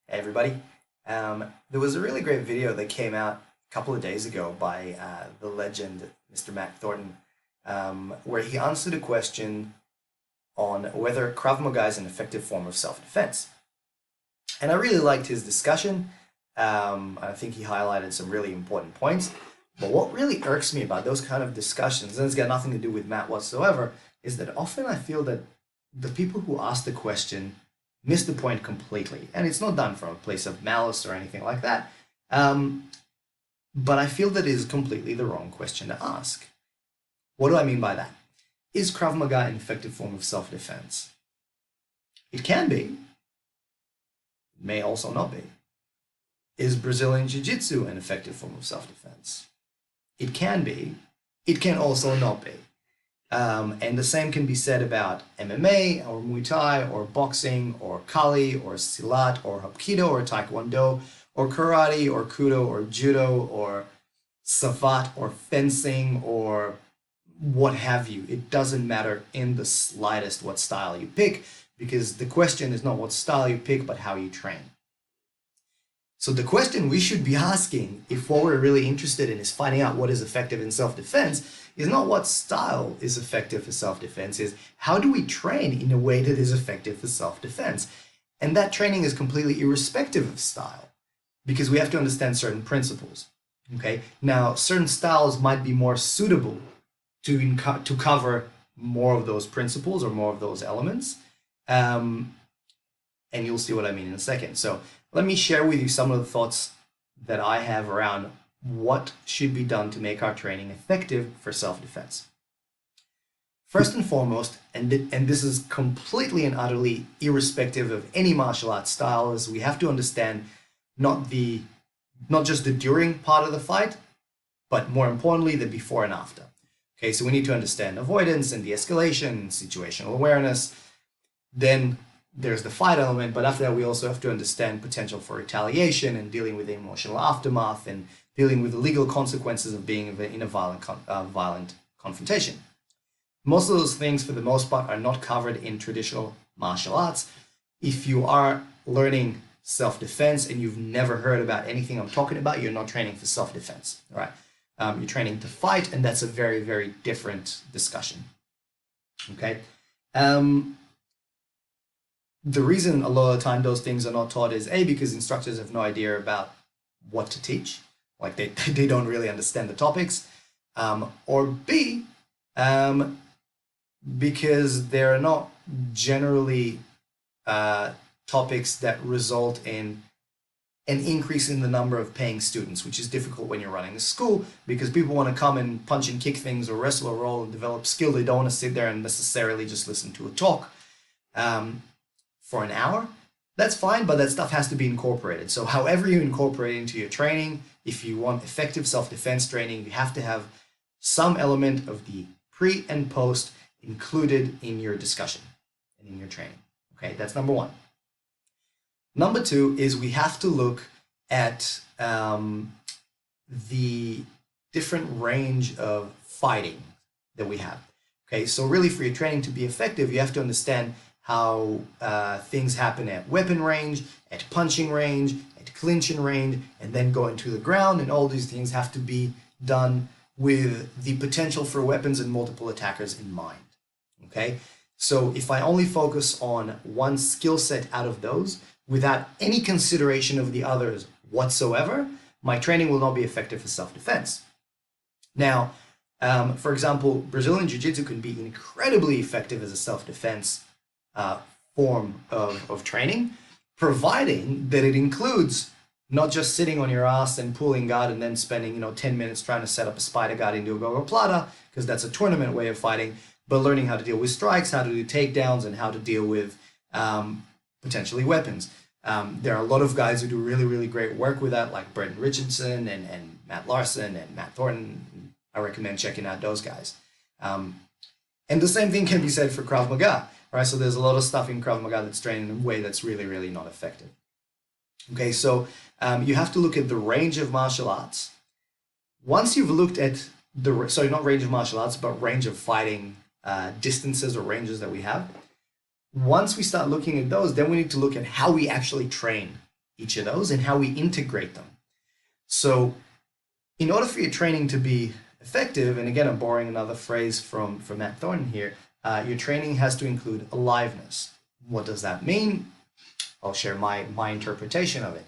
Hey everybody. There was a really great video that came out a couple of days ago by the legend Mr. Matt Thornton, where he answered a question on whether Krav Maga is an effective form of self-defense. And I really liked his discussion. I think he highlighted some really important points. But what really irks me about those kind of discussions, and it's got nothing to do with Matt whatsoever, is that often I feel that the people who ask the question miss the point completely. And it's not done from a place of malice or anything like that. But I feel that it is completely the wrong question to ask. What do I mean by that? Is Krav Maga an effective form of self-defense? It can be. It may also not be. Is Brazilian Jiu-Jitsu an effective form of self-defense? It can be. It can also not be. And the same can be said about MMA or Muay Thai or boxing or Kali or Silat or Hapkido or Taekwondo or Karate or Kudo or Judo or Savat or fencing or what have you. It doesn't matter in the slightest what style you pick, because the question is not what style you pick, but how you train. So the question we should be asking, if what we're really interested in is finding out what is effective in self-defense, is not what style is effective for self-defense, is how do we train in a way that is effective for self-defense? And that training is completely irrespective of style, because we have to understand certain principles. Okay, now certain styles might be more suitable to cover more of those principles or more of those elements. And you'll see what I mean in a second. So let me share with you some of the thoughts that I have around what should be done to make our training effective for self-defense. First and foremost, and this is completely and utterly irrespective of any martial arts style, is we have to understand not just the during part of the fight, but more importantly, the before and after. Okay, so we need to understand avoidance and de-escalation, situational awareness. Then there's the fight element, but after that, we also have to understand potential for retaliation and dealing with the emotional aftermath and dealing with the legal consequences of being in a violent confrontation. Most of those things, for the most part, are not covered in traditional martial arts. If you are learning self-defense and you've never heard about anything I'm talking about, you're not training for self-defense, all right? You're training to fight, and that's a very, very different discussion, okay? The reason a lot of the time those things are not taught is A, because instructors have no idea about what to teach. Like they don't really understand the topics. Or B, because they're not generally topics that result in an increase in the number of paying students, which is difficult when you're running a school, because people want to come and punch and kick things or wrestle or roll and develop skill. They don't want to sit there and necessarily just listen to a talk for an hour. That's fine, but that stuff has to be incorporated. So however you incorporate it into your training, if you want effective self-defense training, you have to have some element of the pre and post included in your discussion and in your training. Okay, that's number one. Number two is we have to look at the different range of fighting that we have. Okay, so really for your training to be effective, you have to understand how things happen at weapon range, at punching range, at clinching range, and then going to the ground, and all these things have to be done with the potential for weapons and multiple attackers in mind. Okay, so if I only focus on one skill set out of those, without any consideration of the others whatsoever, my training will not be effective for self-defense. Now, for example, Brazilian Jiu-Jitsu can be incredibly effective as a self-defense form of training, providing that it includes not just sitting on your ass and pulling guard and then spending 10 minutes trying to set up a spider guard into a gogo plata, because that's a tournament way of fighting, but learning how to deal with strikes, how to do takedowns, and how to deal with potentially weapons. There are a lot of guys who do really, really great work with that, like Brendan Richardson and Matt Larson and Matt Thornton. I recommend checking out those guys. And the same thing can be said for Krav Maga, right? So there's a lot of stuff in Krav Maga that's trained in a way that's really, really not effective. Okay, so you have to look at the range of martial arts. Once you've looked at sorry, not range of martial arts, but range of fighting distances or ranges that we have, once we start looking at those, then we need to look at how we actually train each of those and how we integrate them. So in order for your training to be effective, and again, I'm borrowing another phrase from Matt Thornton here, your training has to include aliveness. What does that mean? I'll share my interpretation of it.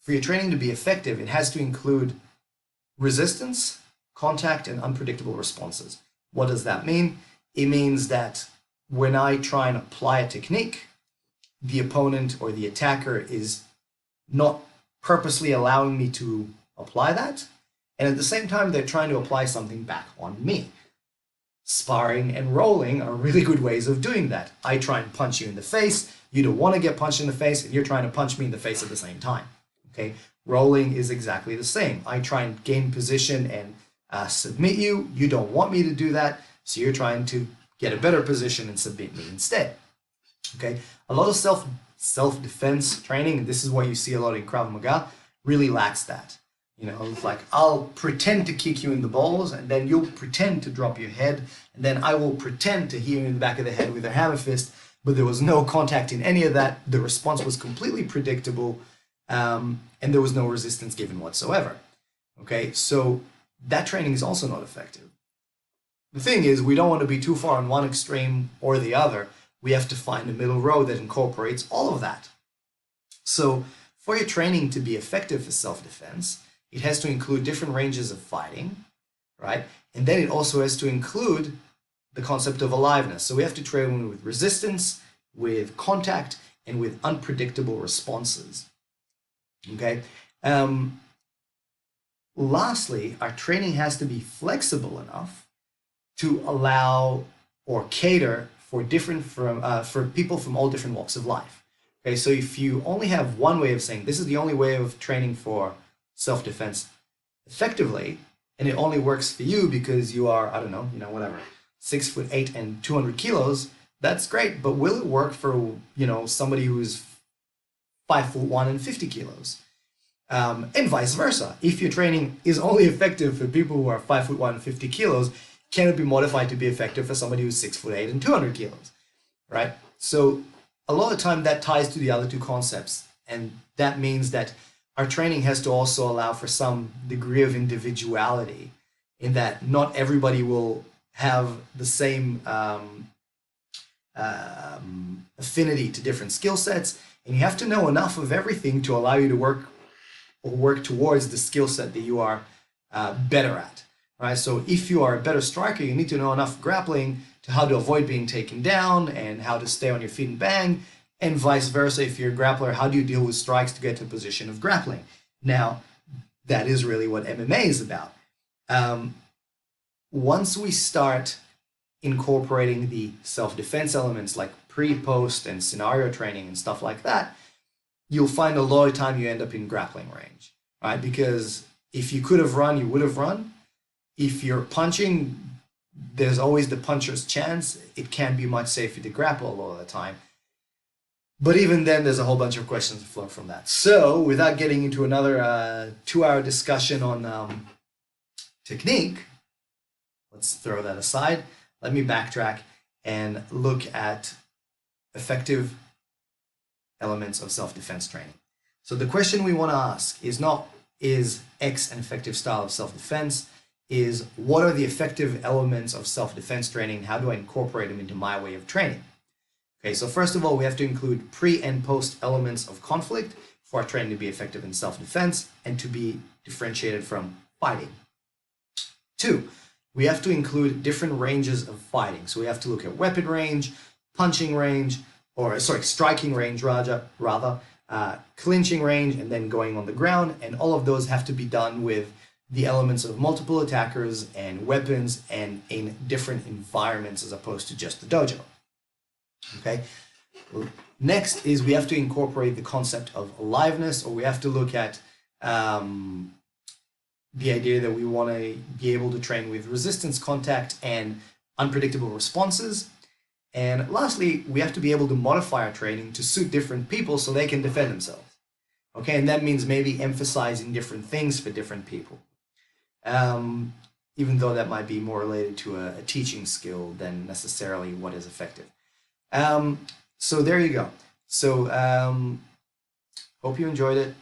For your training to be effective, it has to include resistance, contact, and unpredictable responses. What does that mean? It means that when I try and apply a technique, the opponent or the attacker is not purposely allowing me to apply that, and at the same time they're trying to apply something back on me. Sparring and rolling are really good ways of doing that. I try and punch you in the face, you don't want to get punched in the face, and you're trying to punch me in the face at the same time. Okay, rolling is exactly the same. I try and gain position and submit you, you don't want me to do that, so you're trying to get a better position and submit me instead. Okay, a lot of self-defense training, this is what you see a lot in Krav Maga, really lacks that. You know, it's like, I'll pretend to kick you in the balls, and then you'll pretend to drop your head, and then I will pretend to hit you in the back of the head with a hammer fist, but there was no contact in any of that. The response was completely predictable, and there was no resistance given whatsoever. Okay, so that training is also not effective. The thing is, we don't want to be too far on one extreme or the other. We have to find a middle road that incorporates all of that. So for your training to be effective for self-defense, it has to include different ranges of fighting, right? And then it also has to include the concept of aliveness. So we have to train with resistance, with contact, and with unpredictable responses. Okay. Lastly, our training has to be flexible enough to allow or cater for for people from all different walks of life. Okay, so if you only have one way of saying this is the only way of training for self-defense effectively, and it only works for you because you are, I don't know, whatever, 6'8" and 200 kilos, that's great. But will it work for, somebody who's 5'1" and 50 kilos? And vice versa. If your training is only effective for people who are 5'1" and 50 kilos, can it be modified to be effective for somebody who's 6'8" and 200 kilos, right? So a lot of time that ties to the other two concepts. And that means that our training has to also allow for some degree of individuality, in that not everybody will have the same affinity to different skill sets. And you have to know enough of everything to allow you to work towards the skill set that you are better at. Right? So if you are a better striker, you need to know enough grappling to how to avoid being taken down and how to stay on your feet and bang, and vice versa. If you're a grappler, how do you deal with strikes to get to a position of grappling? Now, that is really what MMA is about. Once we start incorporating the self-defense elements like pre, post, and scenario training and stuff like that, you'll find a lot of time you end up in grappling range, right? Because if you could have run, you would have run. If you're punching, there's always the puncher's chance. It can be much safer to grapple a lot of the time. But even then, there's a whole bunch of questions that flow from that. So without getting into another 2-hour discussion on technique, let's throw that aside. Let me backtrack and look at effective elements of self-defense training. So the question we want to ask is not, is X an effective style of self-defense? Is, what are the effective elements of self-defense training? How do I incorporate them into my way of training? Okay, so first of all, we have to include pre and post elements of conflict for our training to be effective in self-defense and to be differentiated from fighting. 2, we have to include different ranges of fighting. So we have to look at weapon range, punching range, striking range rather, clinching range, and then going on the ground. And all of those have to be done with the elements of multiple attackers and weapons and in different environments as opposed to just the dojo. Okay. Next is we have to incorporate the concept of aliveness, or we have to look at the idea that we want to be able to train with resistance, contact, and unpredictable responses. And lastly, we have to be able to modify our training to suit different people so they can defend themselves. Okay, and that means maybe emphasizing different things for different people. Even though that might be more related to a teaching skill than necessarily what is effective. So there you go. So Hope you enjoyed it.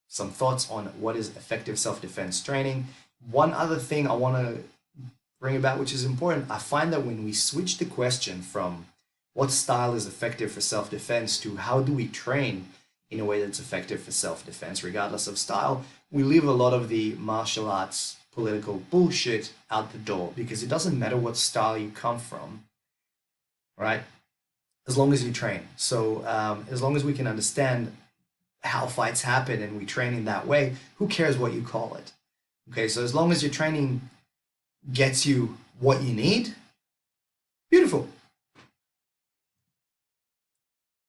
Some thoughts on what is effective self-defense training. One other thing I want to bring about, which is important, I find that when we switch the question from what style is effective for self-defense to how do we train in a way that's effective for self-defense, regardless of style, we leave a lot of the martial arts political bullshit out the door, because it doesn't matter what style you come from, right? As long as you train. So as long as we can understand how fights happen and we train in that way, who cares what you call it? Okay, so as long as your training gets you what you need, beautiful.